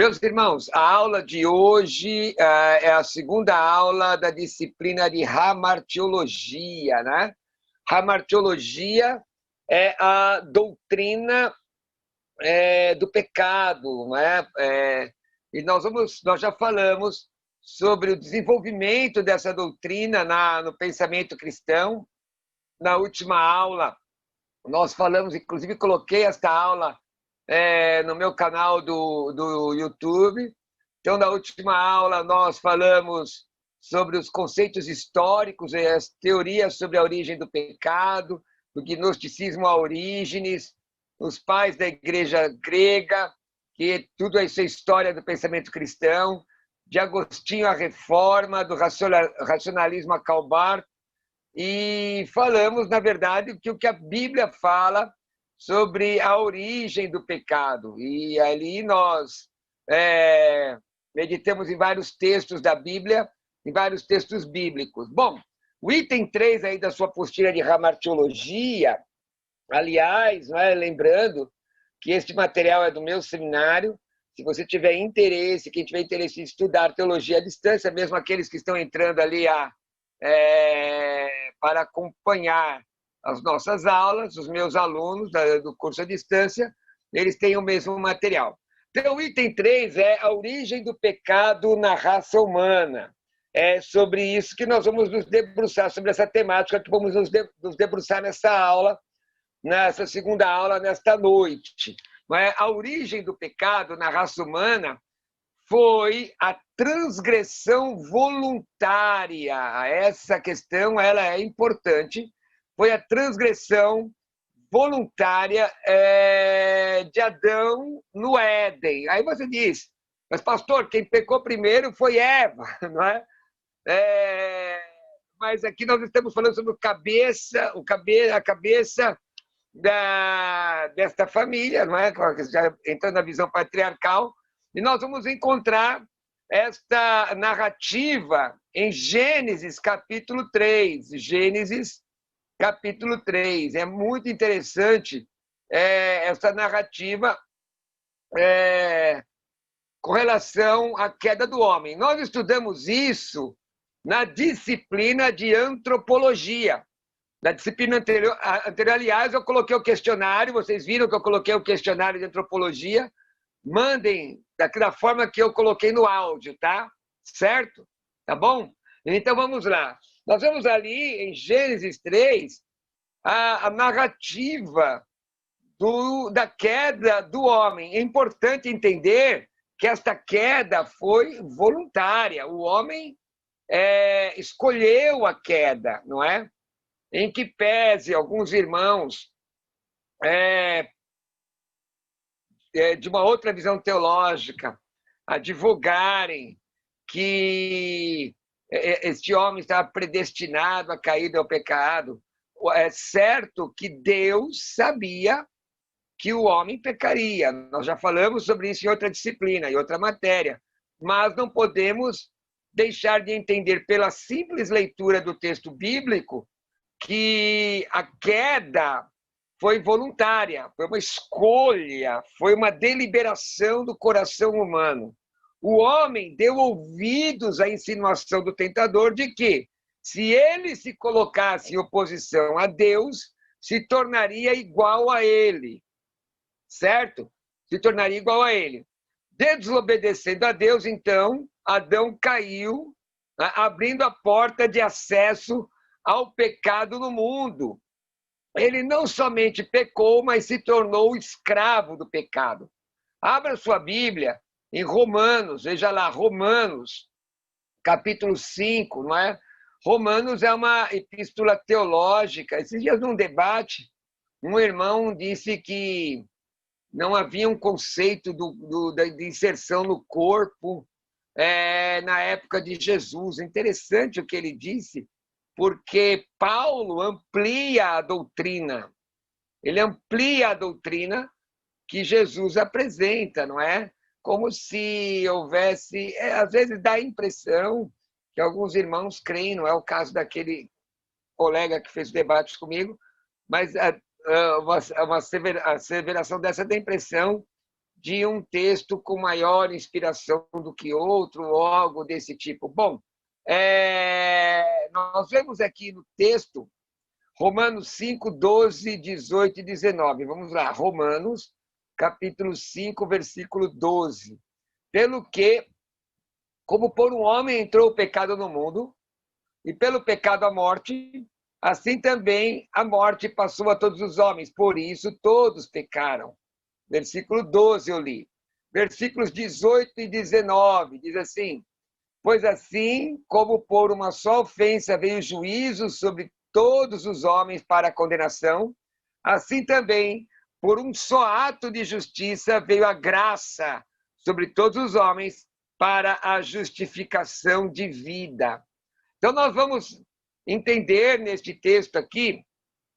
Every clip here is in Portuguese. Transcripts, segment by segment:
Meus irmãos, a aula de hoje é a segunda aula da disciplina de hamartiologia, né? Hamartiologia é a doutrina do pecado, né? E nós já falamos sobre o desenvolvimento dessa doutrina no pensamento cristão. Na última aula, nós falamos, inclusive coloquei esta aula no meu canal do YouTube. Então, na última aula, nós falamos sobre os conceitos históricos e as teorias sobre a origem do pecado, do gnosticismo a Orígenes, os pais da igreja grega, que tudo isso é história do pensamento cristão, de Agostinho à Reforma, do racionalismo a Karl Barth, e falamos, na verdade, o que a Bíblia fala sobre a origem do pecado. E ali nós meditamos em vários textos da Bíblia, em vários textos bíblicos. Bom, o item 3 aí da sua apostila de hamartiologia, aliás, lembrando que este material é do meu seminário. Se você tiver interesse, quem tiver interesse em estudar teologia à distância, mesmo aqueles que estão entrando ali para acompanhar as nossas aulas, os meus alunos do curso à distância, eles têm o mesmo material. Então, o item 3 é a origem do pecado na raça humana. É sobre isso que nós vamos nos debruçar, sobre essa temática que vamos nos debruçar nessa aula, nessa segunda aula, nesta noite. A origem do pecado na raça humana foi a transgressão voluntária. Essa questão ela é importante. Foi a transgressão voluntária de Adão no Éden. Aí você diz, mas pastor, quem pecou primeiro foi Eva, não é? Mas aqui nós estamos falando sobre a cabeça desta família, não é? Já entrando na visão patriarcal. E nós vamos encontrar esta narrativa em Gênesis, capítulo 3. Gênesis, capítulo 3. É muito interessante essa narrativa com relação à queda do homem. Nós estudamos isso na disciplina de antropologia. Na disciplina anterior, aliás, eu coloquei o questionário, vocês viram que eu coloquei o questionário de antropologia. Mandem da forma que eu coloquei no áudio, tá? Certo? Tá bom? Então, vamos lá. Nós vemos ali, em Gênesis 3, a narrativa da queda do homem. É importante entender que esta queda foi voluntária. O homem escolheu a queda, não é? Em que pese alguns irmãos de uma outra visão teológica advogarem que este homem estava predestinado a cair ao pecado. É certo que Deus sabia que o homem pecaria. Nós já falamos sobre isso em outra disciplina, em outra matéria. Mas não podemos deixar de entender pela simples leitura do texto bíblico que a queda foi voluntária, foi uma escolha, foi uma deliberação do coração humano. O homem deu ouvidos à insinuação do tentador de que, se ele se colocasse em oposição a Deus, se tornaria igual a ele. Certo? Se tornaria igual a ele. Desobedecendo a Deus, então, Adão caiu, abrindo a porta de acesso ao pecado no mundo. Ele não somente pecou, mas se tornou escravo do pecado. Abra sua Bíblia em Romanos, veja lá, Romanos, capítulo 5, não é? Romanos é uma epístola teológica. Esses dias, num debate, um irmão disse que não havia um conceito de inserção no corpo na época de Jesus. Interessante o que ele disse, porque Paulo amplia a doutrina. Ele amplia a doutrina que Jesus apresenta, não é? Como se houvesse... às vezes dá a impressão que alguns irmãos creem, não é o caso daquele colega que fez debates comigo, mas uma asseveração dessa dá a impressão de um texto com maior inspiração do que outro, ou algo desse tipo. Bom, nós vemos aqui no texto Romanos 5, 12, 18 e 19. Vamos lá, Romanos, capítulo 5, versículo 12. Pelo que, como por um homem entrou o pecado no mundo, e pelo pecado a morte, assim também a morte passou a todos os homens, por isso todos pecaram. Versículo 12 eu li. Versículos 18 e 19 diz assim: pois assim como por uma só ofensa veio o juízo sobre todos os homens para a condenação, assim também por um só ato de justiça veio a graça sobre todos os homens para a justificação de vida. Então nós vamos entender neste texto aqui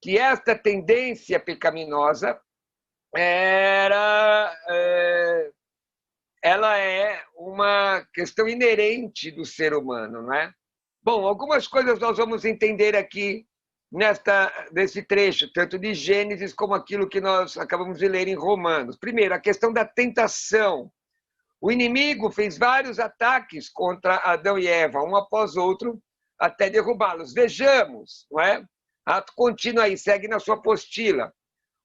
que esta tendência pecaminosa ela é uma questão inerente do ser humano, não é? Bom, algumas coisas nós vamos entender aqui nesse trecho, tanto de Gênesis como aquilo que nós acabamos de ler em Romanos. Primeiro, a questão da tentação. O inimigo fez vários ataques contra Adão e Eva, um após outro, até derrubá-los. Vejamos, não é? Ato contínuo aí, segue na sua apostila.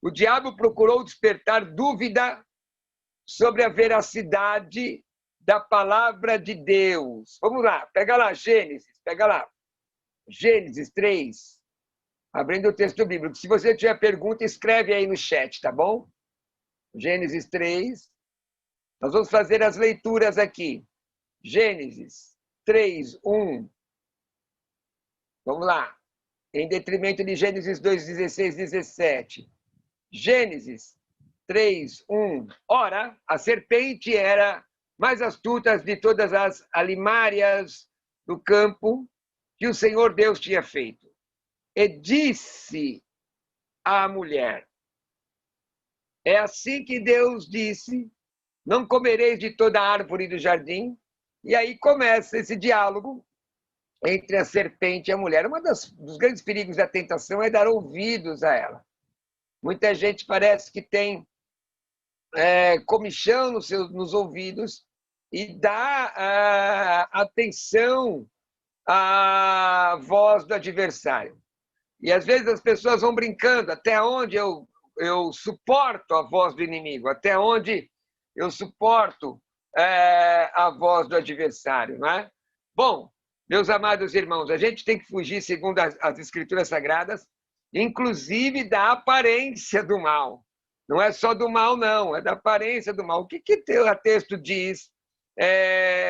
O diabo procurou despertar dúvida sobre a veracidade da palavra de Deus. Vamos lá, pega lá, Gênesis, pega lá. Gênesis 3, abrindo o texto bíblico. Se você tiver pergunta, escreve aí no chat, tá bom? Gênesis 3. Nós vamos fazer as leituras aqui. Gênesis 3, 1. Vamos lá. Em detrimento de Gênesis 2, 16, 17. Gênesis 3, 1. Ora, a serpente era mais astuta de todas as alimárias do campo que o Senhor Deus tinha feito. E disse à mulher: é assim que Deus disse, não comereis de toda a árvore do jardim. E aí começa esse diálogo entre a serpente e a mulher. Dos grandes perigos da tentação é dar ouvidos a ela. Muita gente parece que tem comichão nos ouvidos e dá atenção à voz do adversário. E às vezes as pessoas vão brincando, até onde eu suporto a voz do inimigo, até onde eu suporto a voz do adversário, não é? Bom, meus amados irmãos, a gente tem que fugir, segundo as Escrituras Sagradas, inclusive da aparência do mal. Não é só do mal, não, é da aparência do mal. O que o texto diz,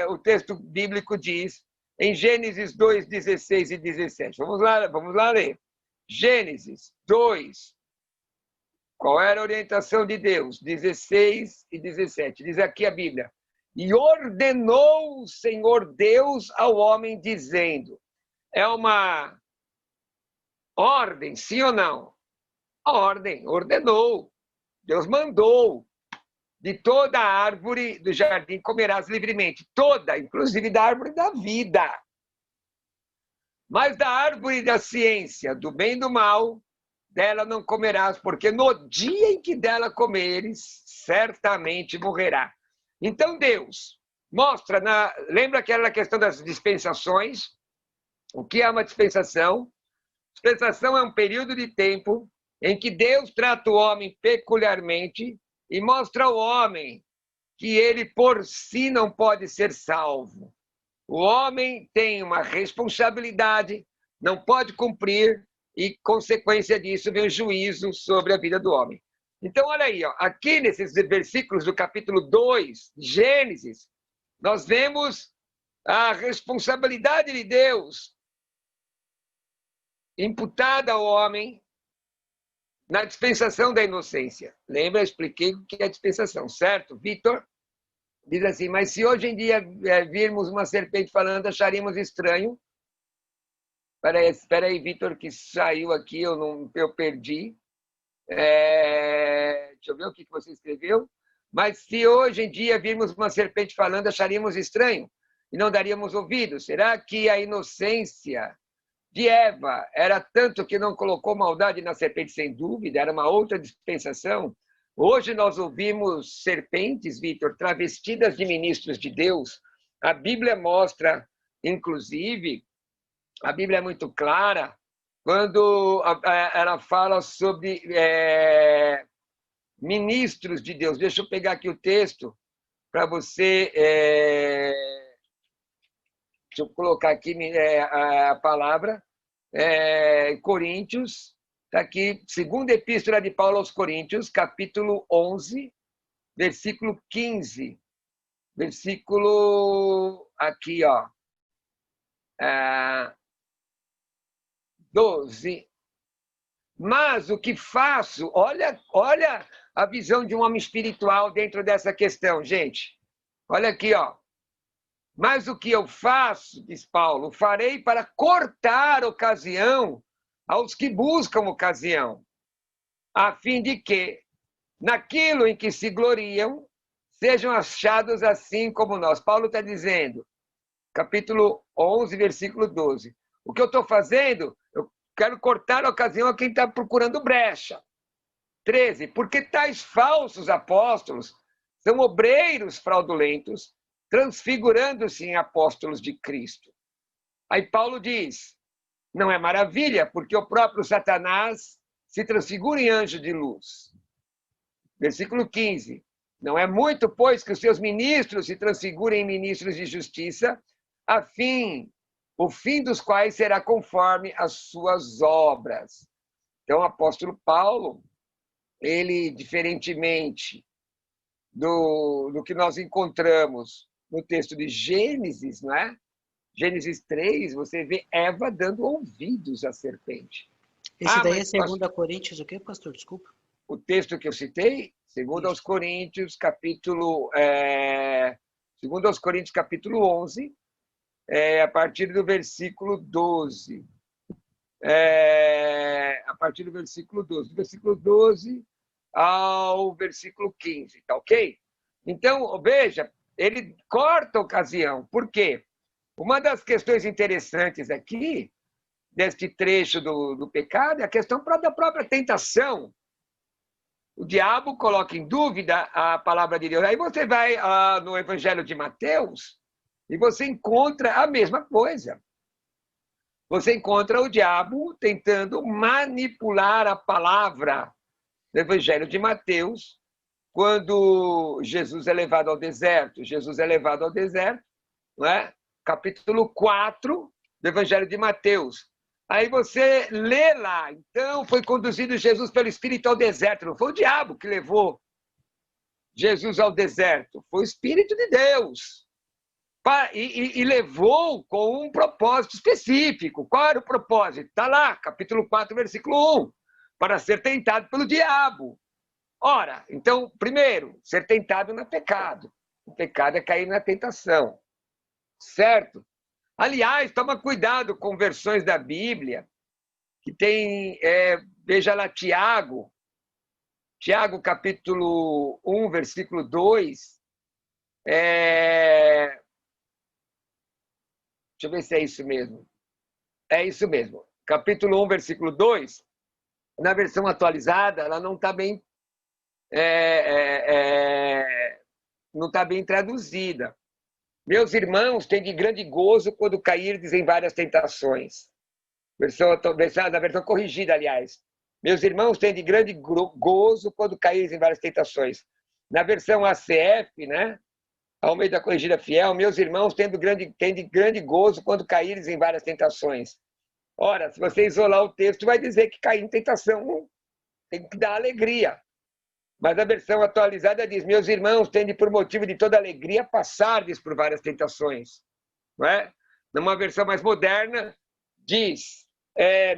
o texto bíblico diz, em Gênesis 2, 16 e 17? Vamos lá ler. Gênesis 2, qual era a orientação de Deus? 16 e 17. Diz aqui a Bíblia: e ordenou o Senhor Deus ao homem, dizendo. É uma ordem, sim ou não? Ordem, ordenou. Deus mandou. De toda a árvore do jardim comerás livremente. Toda, inclusive da árvore da vida. Mas da árvore da ciência, do bem e do mal, dela não comerás, porque no dia em que dela comeres, certamente morrerá. Então Deus mostra, lembra aquela questão das dispensações? O que é uma dispensação? Dispensação é um período de tempo em que Deus trata o homem peculiarmente e mostra ao homem que ele por si não pode ser salvo. O homem tem uma responsabilidade, não pode cumprir, e, consequência disso, vem o juízo sobre a vida do homem. Então, olha aí, aqui nesses versículos do capítulo 2, Gênesis, nós vemos a responsabilidade de Deus imputada ao homem na dispensação da inocência. Lembra? Eu expliquei o que é dispensação, certo, Vitor? Diz assim, mas se hoje em dia virmos uma serpente falando, acharíamos estranho. Espera aí, Vitor, que saiu aqui, eu perdi. Deixa eu ver o que você escreveu. Mas se hoje em dia virmos uma serpente falando, acharíamos estranho e não daríamos ouvido. Será que a inocência de Eva era tanto que não colocou maldade na serpente? Sem dúvida, era uma outra dispensação. Hoje nós ouvimos serpentes, Vitor, travestidas de ministros de Deus. A Bíblia mostra, inclusive, a Bíblia é muito clara, quando ela fala sobre ministros de Deus. Deixa eu pegar aqui o texto para você. Deixa eu colocar aqui a palavra. Coríntios, está aqui, segunda epístola de Paulo aos Coríntios, capítulo 11, versículo 15. Versículo aqui, ó. 12. Mas o que faço, olha a visão de um homem espiritual dentro dessa questão, gente. Olha aqui, ó. Mas o que eu faço, diz Paulo, farei para cortar ocasião aos que buscam ocasião, a fim de que, naquilo em que se gloriam, sejam achados assim como nós. Paulo está dizendo, capítulo 11, versículo 12. O que eu estou fazendo, eu quero cortar a ocasião a quem está procurando brecha. 13. Porque tais falsos apóstolos são obreiros fraudulentos, transfigurando-se em apóstolos de Cristo. Aí Paulo diz, não é maravilha, porque o próprio Satanás se transfigura em anjo de luz. Versículo 15. Não é muito, pois, que os seus ministros se transfigurem em ministros de justiça, o fim dos quais será conforme as suas obras. Então, o apóstolo Paulo, ele, diferentemente do que nós encontramos no texto de Gênesis, não é? Gênesis 3, você vê Eva dando ouvidos à serpente. Esse daí é 2 Coríntios, o quê, pastor? Desculpa. O texto que eu citei, 2 Coríntios, capítulo 11, a partir do versículo 12. A partir do versículo 12. Do versículo 12 ao versículo 15, tá ok? Então, veja, ele corta a ocasião. Por quê? Uma das questões interessantes aqui, deste trecho do pecado, é a questão da própria tentação. O diabo coloca em dúvida a palavra de Deus. Aí você vai no Evangelho de Mateus e você encontra a mesma coisa. Você encontra o diabo tentando manipular a palavra do Evangelho de Mateus, quando Jesus é levado ao deserto. Jesus é levado ao deserto, não é? Capítulo 4 do Evangelho de Mateus. Aí você lê lá, então foi conduzido Jesus pelo Espírito ao deserto. Não foi o diabo que levou Jesus ao deserto, foi o Espírito de Deus. E levou com um propósito específico. Qual era o propósito? Está lá, capítulo 4, versículo 1. Para ser tentado pelo diabo. Ora, então, primeiro, ser tentado não é pecado. O pecado é cair na tentação. Certo? Aliás, toma cuidado com versões da Bíblia que tem, veja lá, Tiago, capítulo 1, versículo 2. Deixa eu ver se é isso mesmo. É isso mesmo. Capítulo 1, versículo 2. Na versão atualizada, ela não está bem, não está bem traduzida. Meus irmãos, têm de grande gozo quando cairdes em várias tentações. Na versão corrigida, aliás. Meus irmãos, têm de grande gozo quando cairdes em várias tentações. Na versão ACF, né? Almeida Corrigida Fiel, meus irmãos, têm de grande gozo quando cairdes em várias tentações. Ora, se você isolar o texto, vai dizer que cair em tentação tem que dar alegria. Mas a versão atualizada diz, meus irmãos, tende por motivo de toda alegria passardes por várias tentações. Não é? Numa versão mais moderna, diz,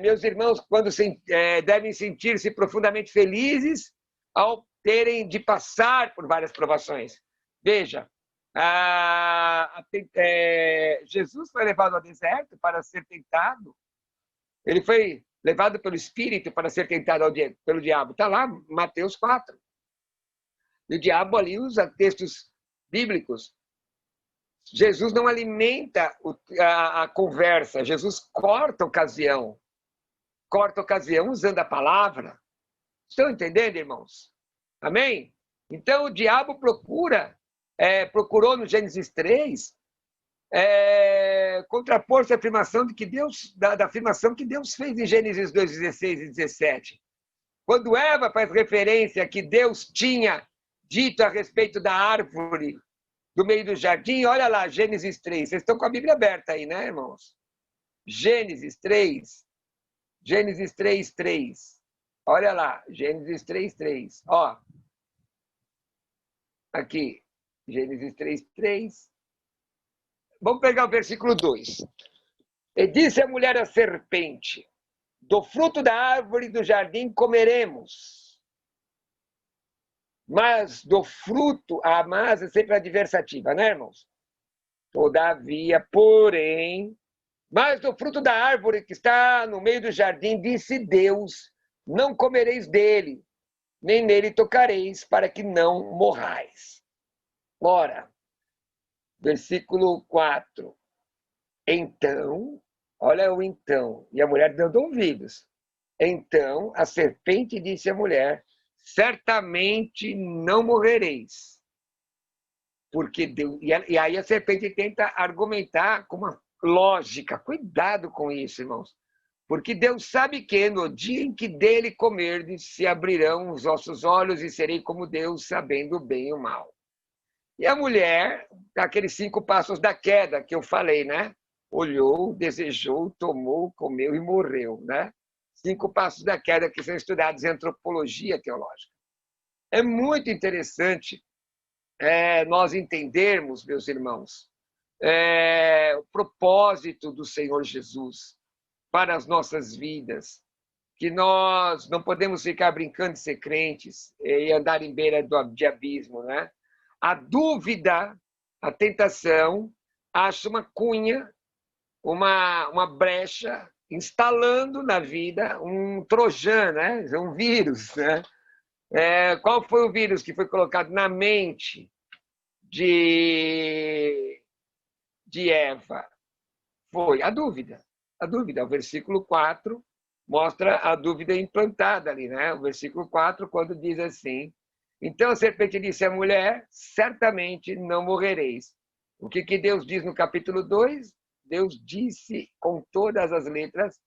meus irmãos, devem sentir-se profundamente felizes ao terem de passar por várias provações. Veja, Jesus foi levado ao deserto para ser tentado. Ele foi levado pelo Espírito para ser tentado pelo diabo. Está lá, Mateus 4. E o diabo ali usa textos bíblicos. Jesus não alimenta a conversa, Jesus corta a ocasião. Corta a ocasião usando a palavra. Estão entendendo, irmãos? Amém? Então, o diabo procurou no Gênesis 3, contrapor-se à afirmação da afirmação que Deus fez em Gênesis 2, 16 e 17. Quando Eva faz referência a que Deus tinha dito a respeito da árvore do meio do jardim, olha lá, Gênesis 3. Vocês estão com a Bíblia aberta aí, né, irmãos? Gênesis 3. Gênesis 3, 3. Olha lá, Gênesis 3, 3. Ó, aqui, Gênesis 3, 3. Vamos pegar o versículo 2. E disse a mulher à serpente: do fruto da árvore do jardim comeremos. Mas do fruto, a mas é sempre adversativa, né, irmãos? Todavia, porém, mas do fruto da árvore que está no meio do jardim, disse Deus: não comereis dele, nem nele tocareis, para que não morrais. Ora, versículo 4. Então, olha o então, e a mulher dando ouvidos. Então a serpente disse à mulher: certamente não morrereis. Porque Deus... E aí a serpente tenta argumentar com uma lógica. Cuidado com isso, irmãos. Porque Deus sabe que no dia em que dele comerdes, se abrirão os vossos olhos e serei como Deus, sabendo o bem e o mal. E a mulher, aqueles 5 passos da queda que eu falei, né? Olhou, desejou, tomou, comeu e morreu, né? 5 passos da queda que são estudados em antropologia teológica. É muito interessante nós entendermos, meus irmãos, o propósito do Senhor Jesus para as nossas vidas, que nós não podemos ficar brincando de ser crentes e andar em beira de abismo, né? A dúvida, a tentação, acha uma cunha, uma brecha, instalando na vida um trojan, né? Um vírus. Né? Qual foi o vírus que foi colocado na mente de Eva? Foi a dúvida. A dúvida. O versículo 4 mostra a dúvida implantada ali. Né? O versículo 4, quando diz assim: então a serpente disse à mulher: certamente não morrereis. O que Deus diz no capítulo 2? Deus disse com todas as letras,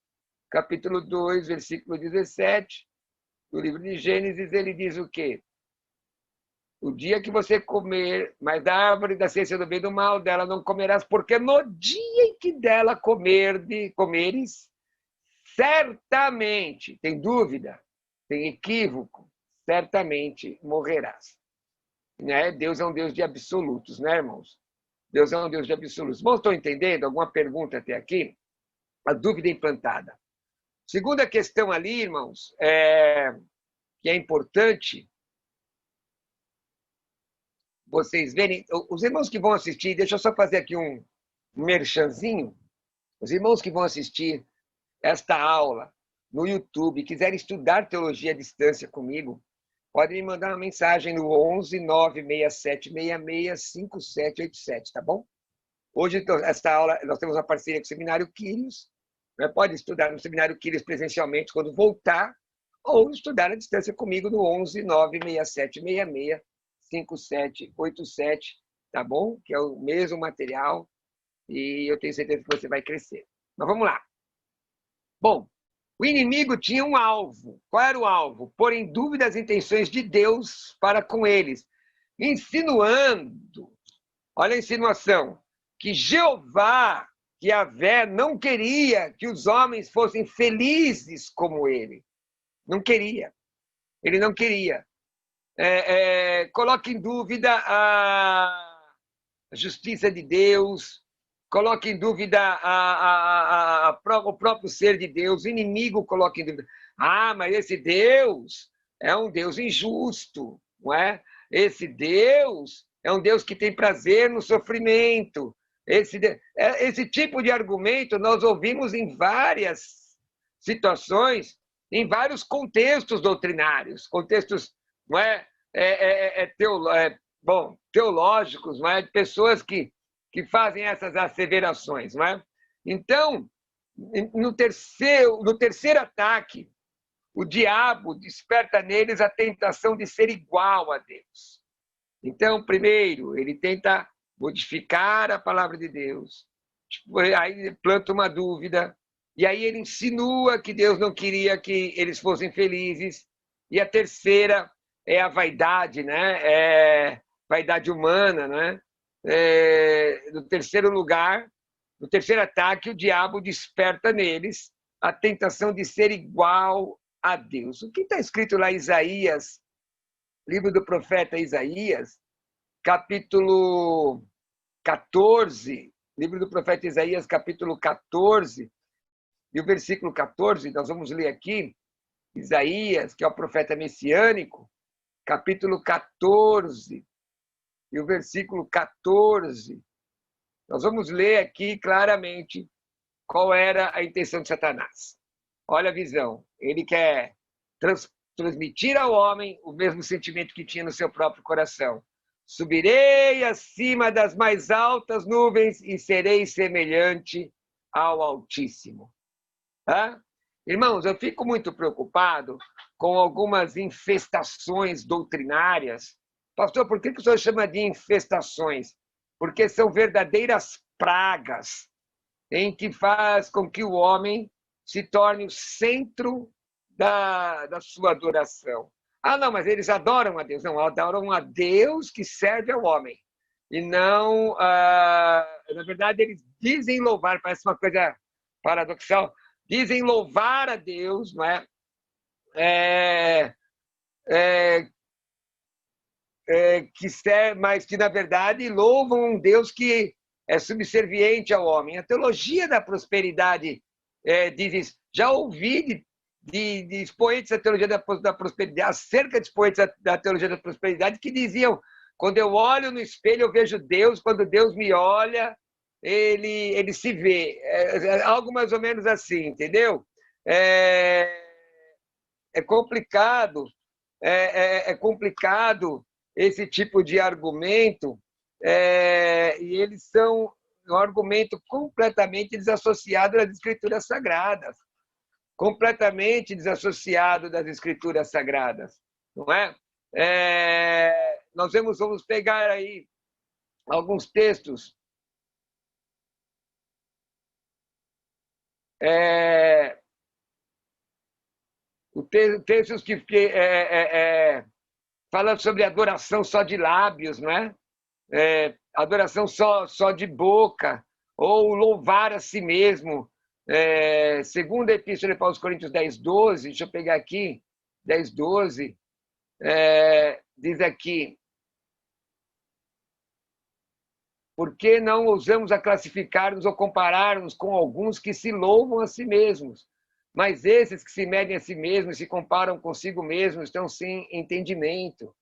capítulo 2, versículo 17, do livro de Gênesis, ele diz o quê? O dia que você comer, mas da árvore da ciência do bem e do mal, dela não comerás, porque no dia em que dela comeres, certamente, tem dúvida, tem equívoco, certamente morrerás. Né? Deus é um Deus de absolutos, né, irmãos? Deus é um Deus de absolutos. Irmãos, estão entendendo? Alguma pergunta até aqui? A dúvida implantada. Segunda questão ali, irmãos, que é importante vocês verem. Os irmãos que vão assistir, deixa eu só fazer aqui um merchanzinho. Os irmãos que vão assistir esta aula no YouTube, quiserem estudar teologia à distância comigo, podem me mandar uma mensagem no 11 967 66 5787, tá bom? Hoje, então, esta aula, nós temos uma parceria com o Seminário Quírios. Né? Pode estudar no Seminário Quírios presencialmente quando voltar, ou estudar à distância comigo no 11 967 66 5787, tá bom? Que é o mesmo material e eu tenho certeza que você vai crescer. Mas vamos lá. Bom, o inimigo tinha um alvo. Qual era o alvo? Pôr em dúvida as intenções de Deus para com eles, insinuando, olha a insinuação, que Jeová, que Yahvé, não queria que os homens fossem felizes como ele. Não queria. Ele não queria. Coloque em dúvida a justiça de Deus, coloque em dúvida o próprio ser de Deus, o inimigo coloca em dúvida. Ah, mas esse Deus é um Deus injusto, não é? Esse Deus é um Deus que tem prazer no sofrimento. Esse tipo de argumento nós ouvimos em várias situações, em vários contextos doutrinários, contextos, não é? Teológicos, não é? De pessoas que fazem essas asseverações. Não é? Então, no terceiro ataque, o diabo desperta neles a tentação de ser igual a Deus. Então, primeiro, ele tenta modificar a palavra de Deus, aí planta uma dúvida, e aí ele insinua que Deus não queria que eles fossem felizes. E a terceira é a vaidade, né? Vaidade humana, né? No terceiro lugar, no terceiro ataque, o diabo desperta neles a tentação de ser igual a Deus. O que está escrito lá em Isaías, livro do profeta Isaías, capítulo 14, livro do profeta Isaías, capítulo 14, e o versículo 14, nós vamos ler aqui, Isaías, que é o profeta messiânico, capítulo 14, e o versículo 14. Nós vamos ler aqui claramente qual era a intenção de Satanás. Olha a visão. Ele quer transmitir ao homem o mesmo sentimento que tinha no seu próprio coração. Subirei acima das mais altas nuvens e serei semelhante ao Altíssimo. Irmãos, eu fico muito preocupado com algumas infestações doutrinárias. Pastor, por que o senhor chama de infestações? Porque são verdadeiras pragas em que faz com que o homem se torne o centro da sua adoração. Não, mas eles adoram a Deus. Não, adoram a Deus que serve ao homem. E não, na verdade, eles dizem louvar, parece uma coisa paradoxal, dizem louvar a Deus, não é? Mas que, na verdade, louvam um Deus que é subserviente ao homem. A teologia da prosperidade diz isso. Já ouvi de expoentes da teologia da prosperidade, acerca de expoentes da teologia da prosperidade, que diziam: quando eu olho no espelho, eu vejo Deus, quando Deus me olha, ele se vê. Algo mais ou menos assim, entendeu? É complicado, é complicado esse tipo de argumento, e eles são um argumento completamente desassociado das Escrituras Sagradas, completamente desassociado das Escrituras Sagradas, não é? Nós vamos pegar aí alguns textos textos que falam sobre adoração só de lábios, não é? Adoração só de boca, ou louvar a si mesmo. Segunda Epístola de Paulo aos Coríntios 10:12, deixa eu pegar aqui, 10:12, diz aqui: por que não ousamos a classificar-nos ou comparar-nos com alguns que se louvam a si mesmos? Mas esses que se medem a si mesmos e se comparam consigo mesmos estão sem entendimento.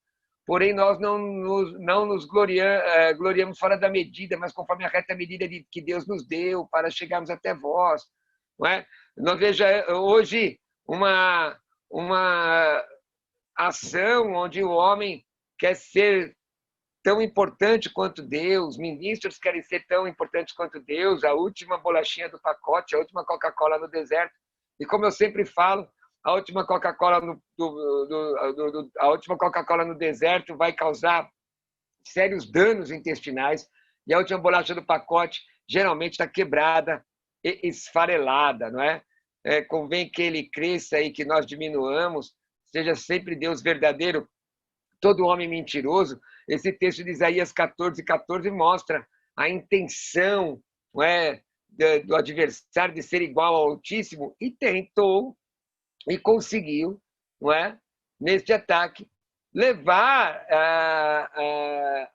Porém, nós não nos gloriamos fora da medida, mas conforme a reta medida que Deus nos deu para chegarmos até vós. Não é? Nós veja hoje uma ação onde o homem quer ser tão importante quanto Deus, ministros querem ser tão importantes quanto Deus, a última bolachinha do pacote, a última Coca-Cola no deserto. E como eu sempre falo, a última Coca-Cola no deserto vai causar sérios danos intestinais, e a última bolacha do pacote geralmente está quebrada e esfarelada, não é? Convém que ele cresça e que nós diminuamos, seja sempre Deus verdadeiro, todo homem mentiroso. Esse texto de Isaías 14:14 mostra a intenção, não é, do adversário de ser igual ao Altíssimo, e tentou e conseguiu, não é, neste ataque, levar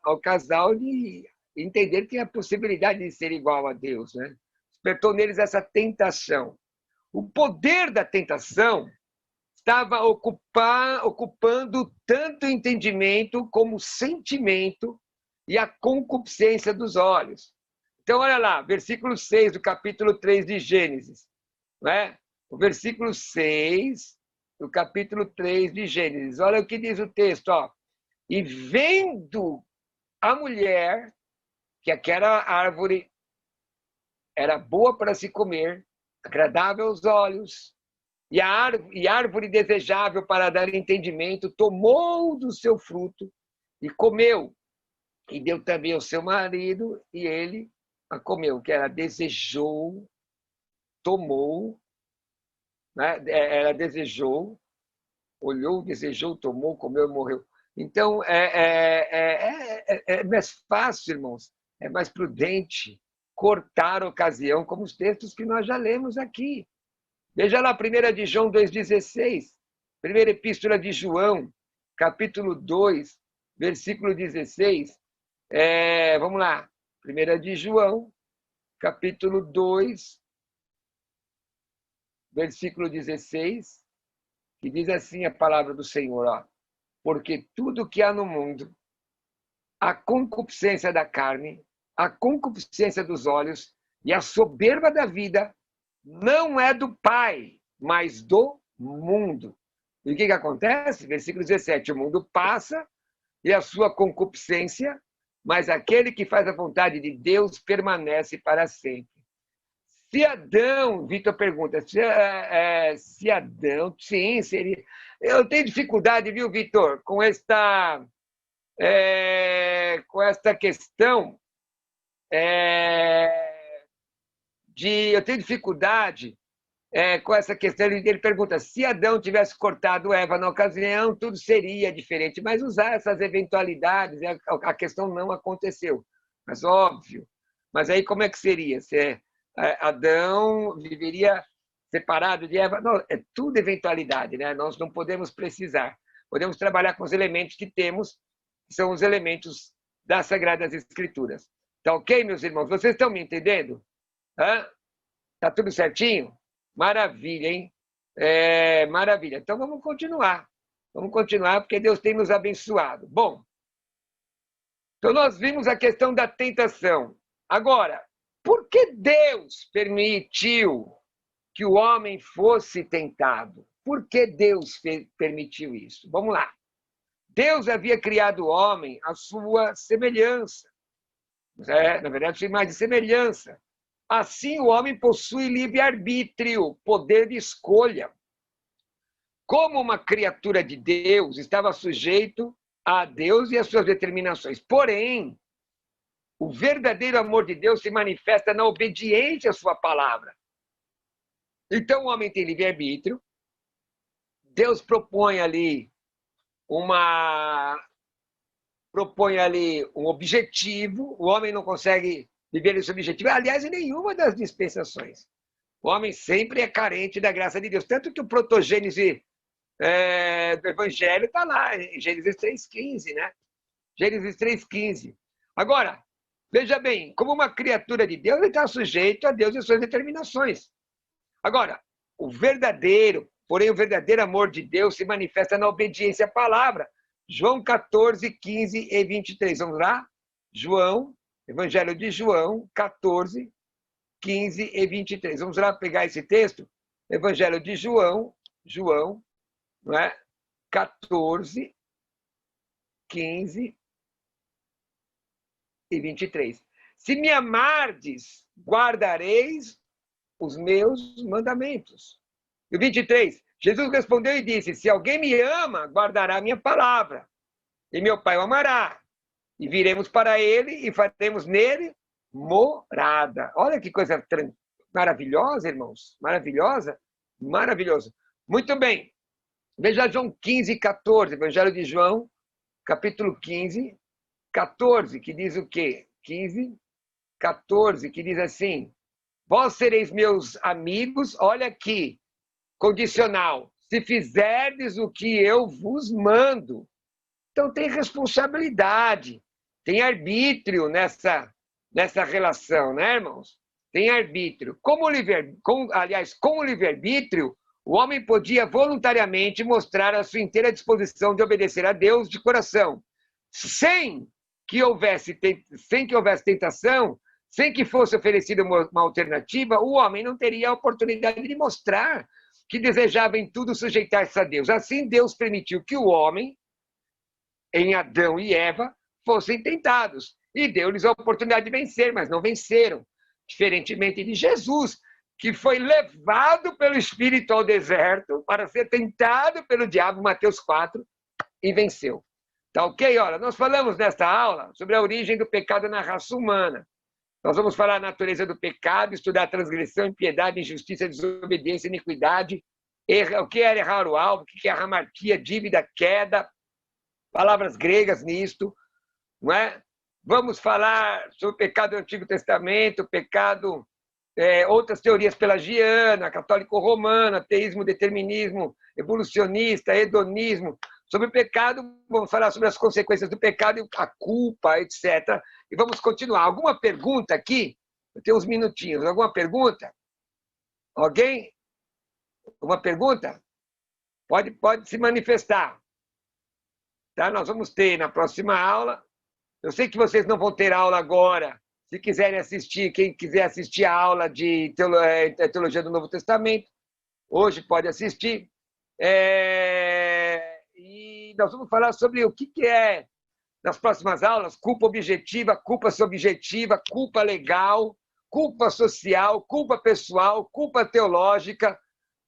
ao casal de entender que a possibilidade de ser igual a Deus, né? Despertou neles essa tentação. O poder da tentação estava ocupando tanto o entendimento como o sentimento e a concupiscência dos olhos. Então, olha lá, versículo 6 do capítulo 3 de Gênesis. Não é? O versículo 6 do capítulo 3 de Gênesis. Olha o que diz o texto. E vendo a mulher que aquela árvore era boa para se comer, agradável aos olhos e a árvore desejável para dar entendimento, tomou do seu fruto e comeu. E deu também ao seu marido, e ele a comeu, que ela desejou, tomou, né? Ela desejou, olhou, desejou, tomou, comeu e morreu. Então, é mais fácil, irmãos, é mais prudente cortar a ocasião, como os textos que nós já lemos aqui. Veja lá, 1 de João 2,16, primeira epístola de João, capítulo 2, versículo 16. Vamos lá, 1 de João, capítulo 2, versículo 16, que diz assim a palavra do Senhor, ó, porque tudo que há no mundo, a concupiscência da carne, a concupiscência dos olhos e a soberba da vida, não é do Pai, mas do mundo. E o que acontece? Versículo 17, o mundo passa e a sua concupiscência, mas aquele que faz a vontade de Deus permanece para sempre. Se Adão, Vitor pergunta, se Adão, sim, seria... Eu tenho dificuldade, viu, Vitor, com esta questão eu tenho dificuldade com essa questão. Ele pergunta, se Adão tivesse cortado Eva na ocasião, tudo seria diferente, mas usar essas eventualidades, a questão não aconteceu, mas óbvio. Mas aí como é que seria? Se Adão viveria separado de Eva? Não, é tudo eventualidade, né? Nós não podemos precisar. Podemos trabalhar com os elementos que temos, que são os elementos das Sagradas Escrituras. Tá ok, meus irmãos? Vocês estão me entendendo? Tá tudo certinho? Maravilha, hein? Maravilha. Então vamos continuar. Vamos continuar, porque Deus tem nos abençoado. Bom, então nós vimos a questão da tentação. Agora, por que Deus permitiu que o homem fosse tentado? Por que Deus permitiu isso? Vamos lá. Deus havia criado o homem à sua semelhança. Na verdade, sua imagem de semelhança. Assim, o homem possui livre-arbítrio, poder de escolha. Como uma criatura de Deus, estava sujeito a Deus e às suas determinações. Porém, o verdadeiro amor de Deus se manifesta na obediência à sua palavra. Então, o homem tem livre-arbítrio. Deus propõe ali um objetivo. O homem não consegue viver esse objetivo. Aliás, em nenhuma das dispensações. O homem sempre é carente da graça de Deus. Tanto que o protogênese do Evangelho está lá, em Gênesis 3,15, né? Gênesis 3,15. Agora, veja bem, como uma criatura de Deus, ele está sujeito a Deus e suas determinações. Agora, o verdadeiro amor de Deus se manifesta na obediência à palavra. João 14, 15 e 23. Vamos lá? Evangelho de João 14, 15 e 23. Vamos lá pegar esse texto? Evangelho de João, não é? 14, 15 e 23. Se me amardes, guardareis os meus mandamentos. E o 23, Jesus respondeu e disse, se alguém me ama, guardará a minha palavra, e meu Pai o amará, e viremos para ele e faremos nele morada. Olha que coisa maravilhosa, irmãos, maravilhoso. Muito bem, veja João 15, 14, Evangelho de João, capítulo 15, 14, que diz o quê? 15, 14, que diz assim, vós sereis meus amigos, olha aqui, condicional, se fizerdes o que eu vos mando. Então tem responsabilidade, tem arbítrio nessa relação, né, irmãos? Tem arbítrio. Com o livre-arbítrio, o homem podia voluntariamente mostrar a sua inteira disposição de obedecer a Deus de coração, sem que houvesse tentação, sem que fosse oferecida uma alternativa, o homem não teria a oportunidade de mostrar que desejava em tudo sujeitar-se a Deus. Assim, Deus permitiu que o homem, em Adão e Eva, fossem tentados. E deu-lhes a oportunidade de vencer, mas não venceram. Diferentemente de Jesus, que foi levado pelo Espírito ao deserto para ser tentado pelo diabo, Mateus 4, e venceu. Tá ok? Olha, nós falamos nesta aula sobre a origem do pecado na raça humana. Nós vamos falar a natureza do pecado, estudar transgressão, impiedade, injustiça, desobediência, iniquidade, o que é errar o alvo, o que é hamartia, dívida, queda, palavras gregas nisto, não é? Vamos falar sobre o pecado do Antigo Testamento, pecado, outras teorias pelagiana, católico-romana, ateísmo, determinismo, evolucionista, hedonismo. Sobre o pecado, vamos falar sobre as consequências do pecado, a culpa, etc. E vamos continuar. Alguma pergunta aqui? Eu tenho uns minutinhos. Alguma pergunta? Alguém? Alguma pergunta? Pode se manifestar. Tá? Nós vamos ter na próxima aula. Eu sei que vocês não vão ter aula agora. Se quiserem assistir, quem quiser assistir a aula de Teologia do Novo Testamento, hoje pode assistir. E nós vamos falar sobre o que é, nas próximas aulas, culpa objetiva, culpa subjetiva, culpa legal, culpa social, culpa pessoal, culpa teológica,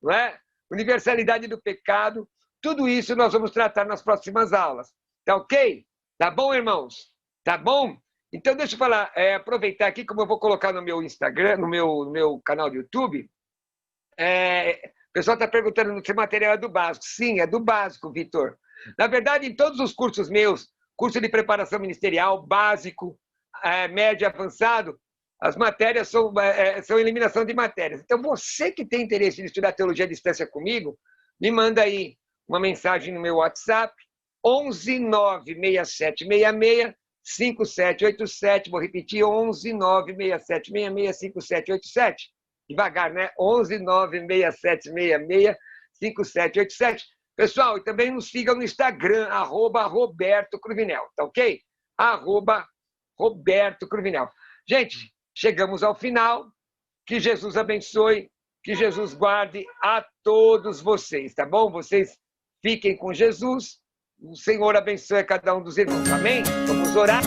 não é? Universalidade do pecado. Tudo isso nós vamos tratar nas próximas aulas. Tá ok? Tá bom, irmãos? Tá bom? Então, deixa eu falar, aproveitar aqui, como eu vou colocar no meu Instagram, no meu canal do YouTube. O pessoal está perguntando se o material é do básico. Sim, é do básico, Vitor. Na verdade, em todos os cursos meus, curso de preparação ministerial, básico, médio e avançado, as matérias são eliminação de matérias. Então, você que tem interesse em estudar teologia à distância comigo, me manda aí uma mensagem no meu WhatsApp, 11 96766 5787. Vou repetir, 11 96766 5787. Devagar, né? 11 96766 5787. Pessoal, e também nos sigam no Instagram, @Roberto Cruvinel, tá ok? @Roberto Cruvinel. Gente, chegamos ao final. Que Jesus abençoe, que Jesus guarde a todos vocês, tá bom? Vocês fiquem com Jesus. O Senhor abençoe a cada um dos irmãos. Amém? Vamos orar.